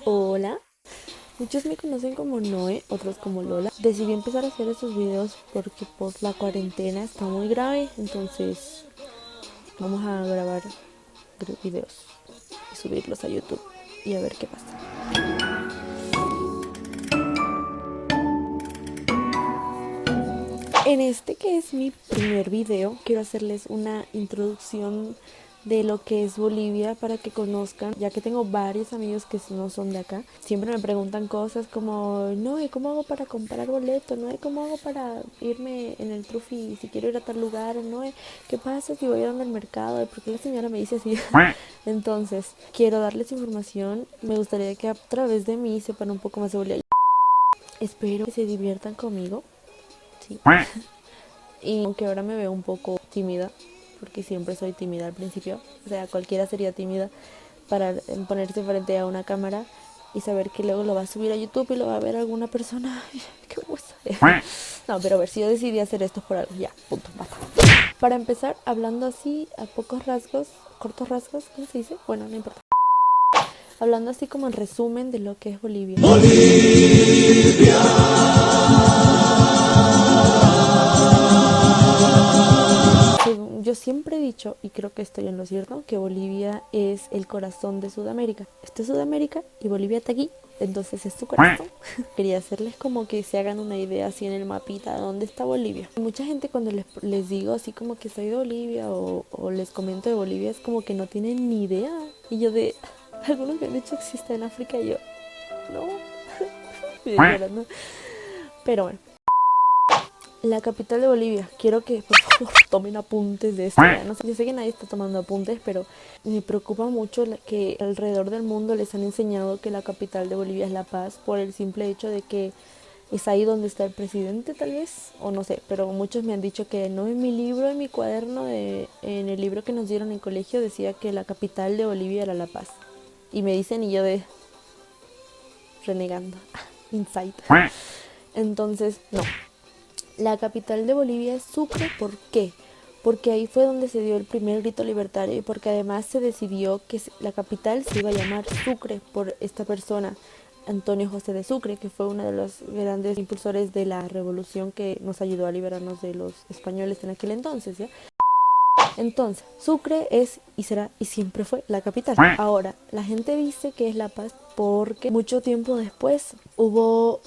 Hola, muchos me conocen como Noé, otros como Lola. Decidí empezar a hacer estos videos porque por la cuarentena está muy grave, entonces vamos a grabar videos y subirlos a YouTube y a ver qué pasa. En este que es mi primer video, quiero hacerles una introducción de lo que es Bolivia para que conozcan, ya que tengo varios amigos que no son de acá. Siempre me preguntan cosas como, no, ¿y cómo hago para comprar boleto? No, ¿y cómo hago para irme en el trufi si quiero ir a tal lugar? No, ¿qué pasa si voy a donde el mercado? ¿Por qué la señora me dice así? Entonces, quiero darles información. Me gustaría que a través de mí sepan un poco más de Bolivia. Espero que se diviertan conmigo. Sí. Y aunque ahora me veo un poco tímida, porque siempre soy tímida al principio, o sea, cualquiera sería tímida para ponerse frente a una cámara y saber que luego lo va a subir a YouTube y lo va a ver alguna persona. Qué vergüenza. No, pero a ver, si yo decidí hacer esto por algo, ya, punto, basta. Para empezar, hablando así a pocos rasgos, cortos rasgos, ¿cómo se dice? Bueno, no importa. Hablando así como en resumen de lo que es Bolivia. Bolivia. Yo siempre he dicho, y creo que estoy en lo cierto, que Bolivia es el corazón de Sudamérica. Esto es Sudamérica y Bolivia está aquí, entonces es su corazón. Quería hacerles como que se hagan una idea así en el mapita de dónde está Bolivia. Mucha gente cuando les digo así como que soy de Bolivia o les comento de Bolivia es como que no tienen ni idea. Y yo de, algunos me han dicho que existe en África y yo, no, me llorando. Pero bueno. La capital de Bolivia. Quiero que por favor tomen apuntes de esto. No sé, yo sé que nadie está tomando apuntes, pero me preocupa mucho que alrededor del mundo les han enseñado que la capital de Bolivia es La Paz por el simple hecho de que es ahí donde está el presidente, tal vez, o no sé, pero muchos me han dicho que no. En mi libro, en mi cuaderno, en el libro que nos dieron en colegio decía que la capital de Bolivia era La Paz. Y me dicen y yo de renegando. Insight. Entonces, no. La capital de Bolivia es Sucre. ¿Por qué? Porque ahí fue donde se dio el primer grito libertario y porque además se decidió que la capital se iba a llamar Sucre por esta persona, Antonio José de Sucre, que fue uno de los grandes impulsores de la revolución que nos ayudó a liberarnos de los españoles en aquel entonces, ¿ya? Entonces, Sucre es y será y siempre fue la capital. Ahora, la gente dice que es La Paz porque mucho tiempo después hubo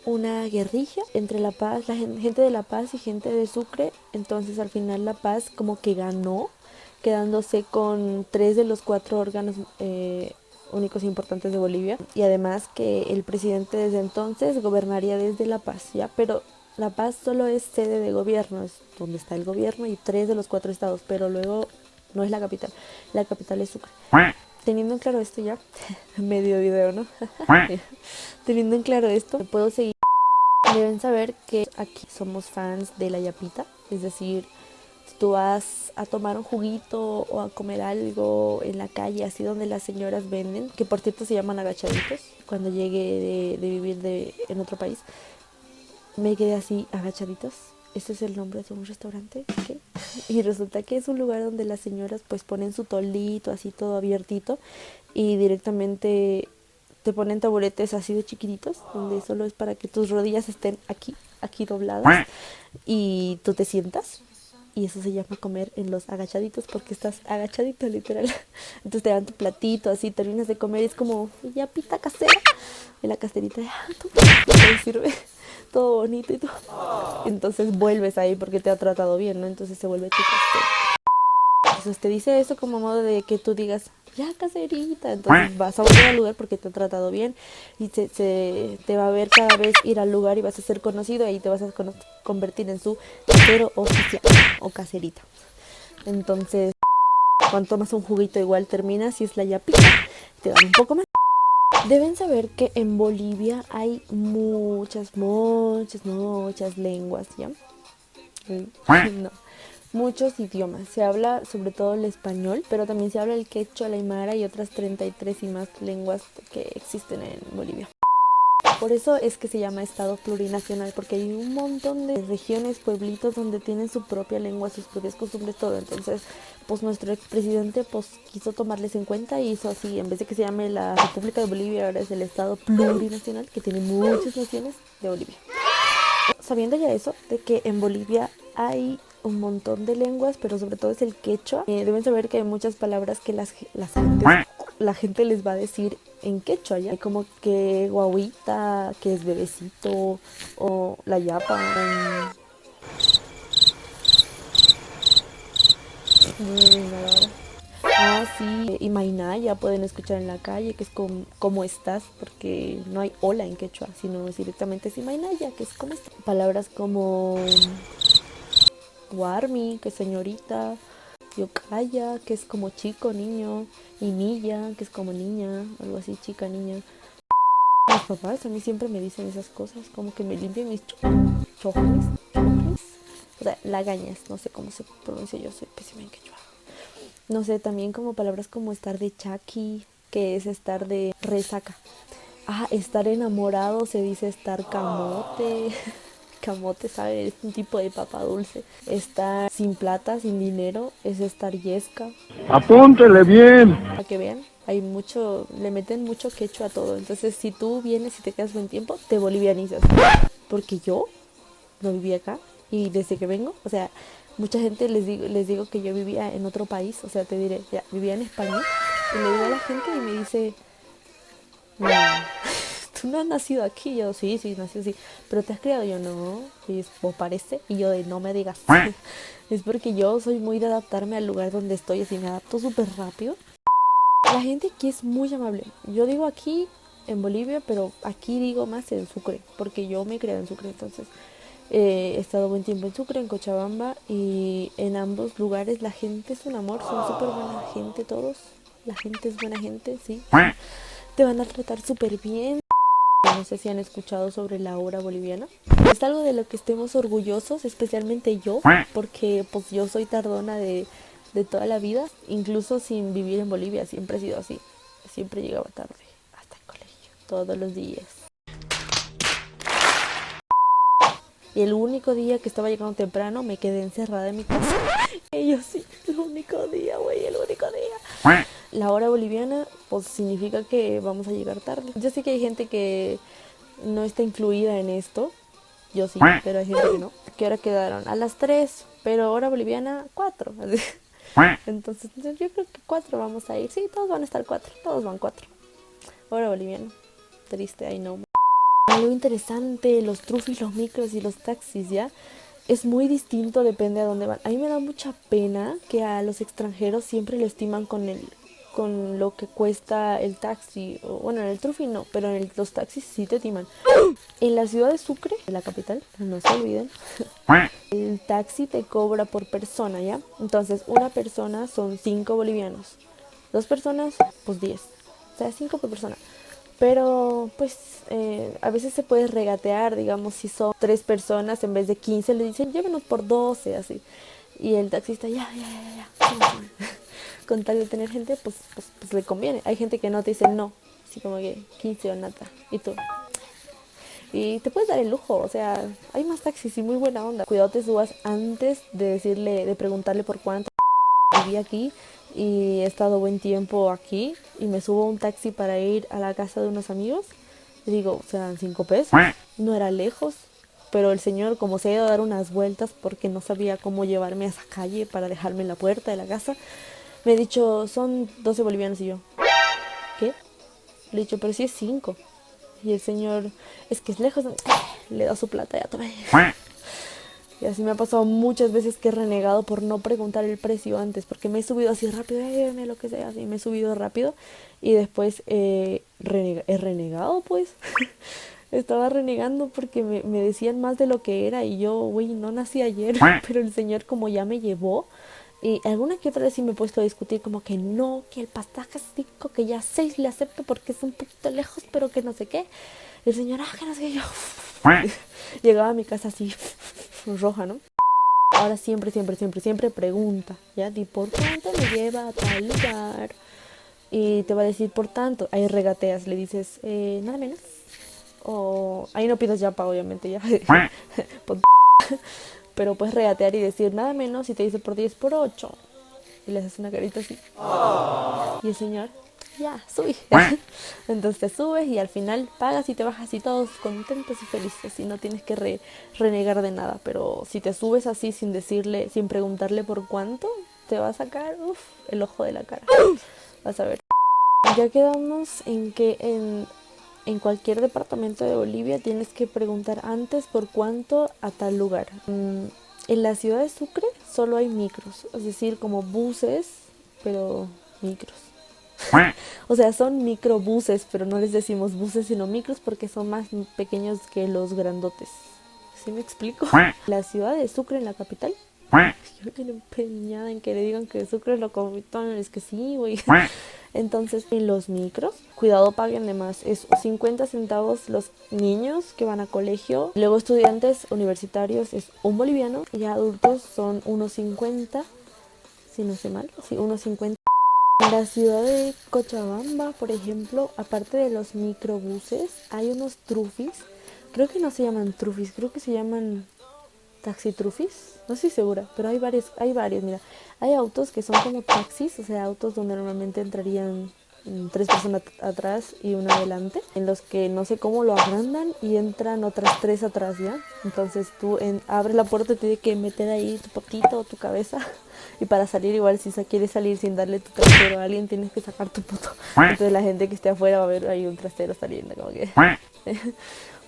una guerrilla entre La Paz, la gente de La Paz y gente de Sucre. Entonces al final La Paz como que ganó, quedándose con 3 de los 4 órganos únicos importantes de Bolivia. Y además que el presidente desde entonces gobernaría desde La Paz, ¿ya? Pero La Paz solo es sede de gobierno, es donde está el gobierno y 3 de los 4 estados, pero luego no es la capital. La capital es Sucre. Teniendo en claro esto ya, medio video, ¿no? Teniendo en claro esto, puedo seguir. Deben saber que aquí somos fans de la yapita, es decir, si tú vas a tomar un juguito o a comer algo en la calle, así donde las señoras venden, que por cierto se llaman agachaditos, cuando llegué de vivir en otro país, me quedé así, agachaditos. Este es el nombre de un restaurante, ¿qué? Y resulta que es un lugar donde las señoras pues ponen su toldito así todo abiertito y directamente te ponen taburetes así de chiquititos, donde solo es para que tus rodillas estén aquí dobladas y tú te sientas. Y eso se llama comer en los agachaditos porque estás agachadito literal. Entonces te dan tu platito así, terminas de comer y es como ya pita casera. En la caserita de te sirve todo bonito y todo. Entonces vuelves ahí porque te ha tratado bien, ¿no? Entonces se vuelve tu casero. Entonces te dice eso como modo de que tú digas, ya caserita, entonces vas a volver al lugar porque te ha tratado bien y te va a ver cada vez ir al lugar y vas a ser conocido y ahí te vas a convertir en su casero oficial o caserita. Entonces, cuando tomas un juguito igual termina, si es la yapita, te dan un poco más. Deben saber que en Bolivia hay muchas lenguas, ¿ya? No, muchos idiomas. Se habla sobre todo el español, pero también se habla el quechua, el aymara y otras 33 y más lenguas que existen en Bolivia. Por eso es que se llama Estado plurinacional, porque hay un montón de regiones, pueblitos donde tienen su propia lengua, sus propias costumbres, todo. Entonces, pues nuestro expresidente pues quiso tomarles en cuenta y hizo así, en vez de que se llame la República de Bolivia, ahora es el Estado plurinacional, que tiene muchas naciones de Bolivia. Sabiendo ya eso, de que en Bolivia hay un montón de lenguas, pero sobre todo es el quechua, deben saber que hay muchas palabras que la gente les va a decir en quechua, ¿ya? Como que guaguita, que es bebecito, o la yapa. No me viene nada ahora. Ah, sí, y mainaya pueden escuchar en la calle, que es como estás, porque no hay hola en quechua, sino es directamente sí mainaya, que es como estás. Palabras como Warmi, que es señorita, Yokaya, que es como chico, niño, y Milla, que es como niña, algo así, chica, niña. Mis papás a mí siempre me dicen esas cosas, como que me limpian mis chojones, o sea, lagañas, no sé cómo se pronuncia, yo soy pésima en quechua. No sé, también como palabras como estar de chaki, que es estar de resaca. Ah, estar enamorado se dice estar camote. Camote, ¿sabes? Es un tipo de papa dulce. Estar sin plata, sin dinero, es estar yesca. Apúntele bien. Para que vean, hay mucho, le meten mucho quechua a todo. Entonces, si tú vienes y te quedas buen tiempo, te bolivianizas. Porque yo no vivía acá y desde que vengo, o sea, mucha gente les digo que yo vivía en otro país, o sea, te diré, ya, vivía en España. Y le digo a la gente y me dice, no, tú no has nacido aquí. Yo, sí, nací así. Pero te has criado. Yo, no. Y es, o parece. Y yo, de no me digas. Es porque yo soy muy de adaptarme al lugar donde estoy. Así me adapto súper rápido. La gente aquí es muy amable. Yo digo aquí en Bolivia, pero aquí digo más en Sucre. Porque yo me crié en Sucre. Entonces he estado buen tiempo en Sucre, en Cochabamba. Y en ambos lugares la gente es un amor. Son súper buena gente todos. La gente es buena gente, sí. Te van a tratar súper bien. No sé si han escuchado sobre la obra boliviana. Es algo de lo que estemos orgullosos, especialmente yo, porque pues yo soy tardona de toda la vida, incluso sin vivir en Bolivia, siempre he sido así. Siempre llegaba tarde hasta el colegio, todos los días. Y el único día que estaba llegando temprano me quedé encerrada en mi casa. Y yo sí, el único día, güey, el único día. La hora boliviana pues significa que vamos a llegar tarde. Yo sé que hay gente que no está incluida en esto. Yo sí, pero hay gente que no. ¿Qué hora quedaron? A las 3, pero hora boliviana 4. Entonces yo creo que 4 vamos a ir. Sí, todos van a estar 4. Todos van 4. Hora boliviana. Triste, I know. Algo interesante, los trufis, los micros y los taxis, ¿ya? Es muy distinto, depende a dónde van. A mí me da mucha pena que a los extranjeros siempre lo estiman con lo que cuesta el taxi. O, bueno, en el trufi no, pero en los taxis sí te timan. En la ciudad de Sucre, la capital, no se olviden, el taxi te cobra por persona, ¿ya? Entonces, una persona son 5 bolivianos. 2 personas, pues 10. O sea, 5 por persona. Pero, pues, a veces se puede regatear, digamos, si son 3 personas, en vez de 15 le dicen, llévenos por 12, así. Y el taxista, ya. Con tal de tener gente, pues le conviene. Hay gente que no te dice no, así como que 15 o nada. Y tú, y te puedes dar el lujo, o sea, hay más taxis y muy buena onda. Cuidado te subas antes de decirle, de preguntarle por cuánto. Viví aquí y he estado buen tiempo aquí y me subo a un taxi para ir a la casa de unos amigos. Y digo, o sea, 5 pesos. No era lejos, pero el señor como se ha ido a dar unas vueltas porque no sabía cómo llevarme a esa calle para dejarme en la puerta de la casa, me ha dicho, son 12 bolivianos y yo, ¿qué? Le he dicho, pero si es 5. Y el señor, es que es lejos, le da su plata, ya tomé. Y así me ha pasado muchas veces que he renegado por no preguntar el precio antes, porque me he subido así rápido, lo que sea, así me he subido rápido y después he renegado, pues. Estaba renegando porque me decían más de lo que era y yo, güey, no nací ayer, pero el señor como ya me llevó. Y alguna que otra vez sí me he puesto a discutir como que no, que el pasaje es 5, que ya 6 le acepto porque es un poquito lejos, pero que no sé qué. El señor, que no sé qué, yo. Llegaba a mi casa así, roja, ¿no? Ahora siempre pregunta, ¿ya? Di por cuánto me lleva a tal lugar. Y te va a decir por tanto. Ahí regateas, le dices, nada menos. O ahí no pidas yapa, obviamente, ya. Pon- Pero puedes regatear y decir nada menos y te dice por 10 por 8. Y le haces una carita así. Y el señor, ya, subí. Entonces te subes y al final pagas y te bajas y todos contentos y felices. Y no tienes que renegar de nada. Pero si te subes así sin decirle, sin preguntarle por cuánto, te va a sacar el ojo de la cara. Vas a ver. Ya quedamos en que en cualquier departamento de Bolivia tienes que preguntar antes por cuánto a tal lugar. En la ciudad de Sucre solo hay micros, es decir, como buses, pero micros. O sea, son microbuses, pero no les decimos buses sino micros porque son más pequeños que los grandotes. ¿Sí me explico? La ciudad de Sucre, en la capital, yo estoy empeñada en que le digan que Sucre es la capital, es que sí, güey. Entonces, en los micros, cuidado, paguen de más. Es 50 centavos los niños que van a colegio. Luego estudiantes universitarios es un boliviano. Y adultos son unos 50, si no sé mal. Sí, unos 50. En la ciudad de Cochabamba, por ejemplo, aparte de los microbuses, hay unos trufis. Creo que no se llaman trufis, creo que se llaman taxitrufis, no estoy segura, pero hay varios, mira. Hay autos que son como taxis, o sea, autos donde normalmente entrarían tres personas atrás y una adelante, en los que no sé cómo lo agrandan y entran otras tres atrás, ¿ya? Entonces tú abres la puerta y tienes que meter ahí tu potito o tu cabeza y para salir igual si quieres salir sin darle tu trasero a alguien tienes que sacar tu poto. Entonces la gente que esté afuera va a ver ahí un trasero saliendo como que...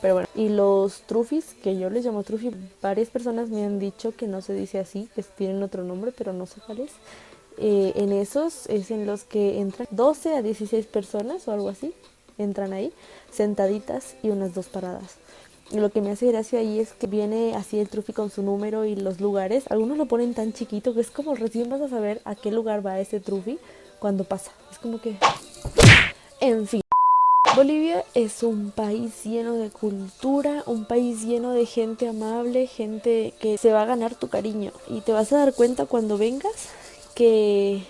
Pero bueno, y los trufis, que yo les llamo trufi, varias personas me han dicho que no se dice así, que tienen otro nombre, pero no sé cuál es. En esos es en los que entran 12 a 16 personas o algo así, entran ahí, sentaditas y unas dos paradas. Y lo que me hace gracia ahí es que viene así el trufi con su número y los lugares. Algunos lo ponen tan chiquito que es como recién vas a saber a qué lugar va ese trufi cuando pasa. Es como que... En fin. Bolivia es un país lleno de cultura, un país lleno de gente amable, gente que se va a ganar tu cariño y te vas a dar cuenta cuando vengas que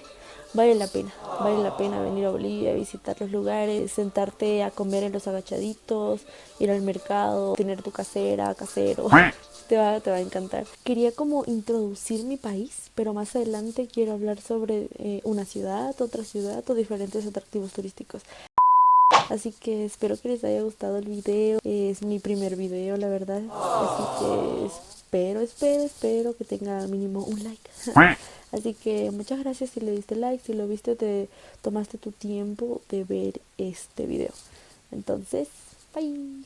vale la pena venir a Bolivia, visitar los lugares, sentarte a comer en los agachaditos, ir al mercado, tener tu casera, casero. Te va a encantar. Quería como introducir mi país, pero más adelante quiero hablar sobre una ciudad, otra ciudad o diferentes atractivos turísticos. Así que espero que les haya gustado el video. Es mi primer video, la verdad. Así que espero que tenga mínimo un like. Así que muchas gracias si le diste like, si lo viste, te tomaste tu tiempo de ver este video. Entonces, bye.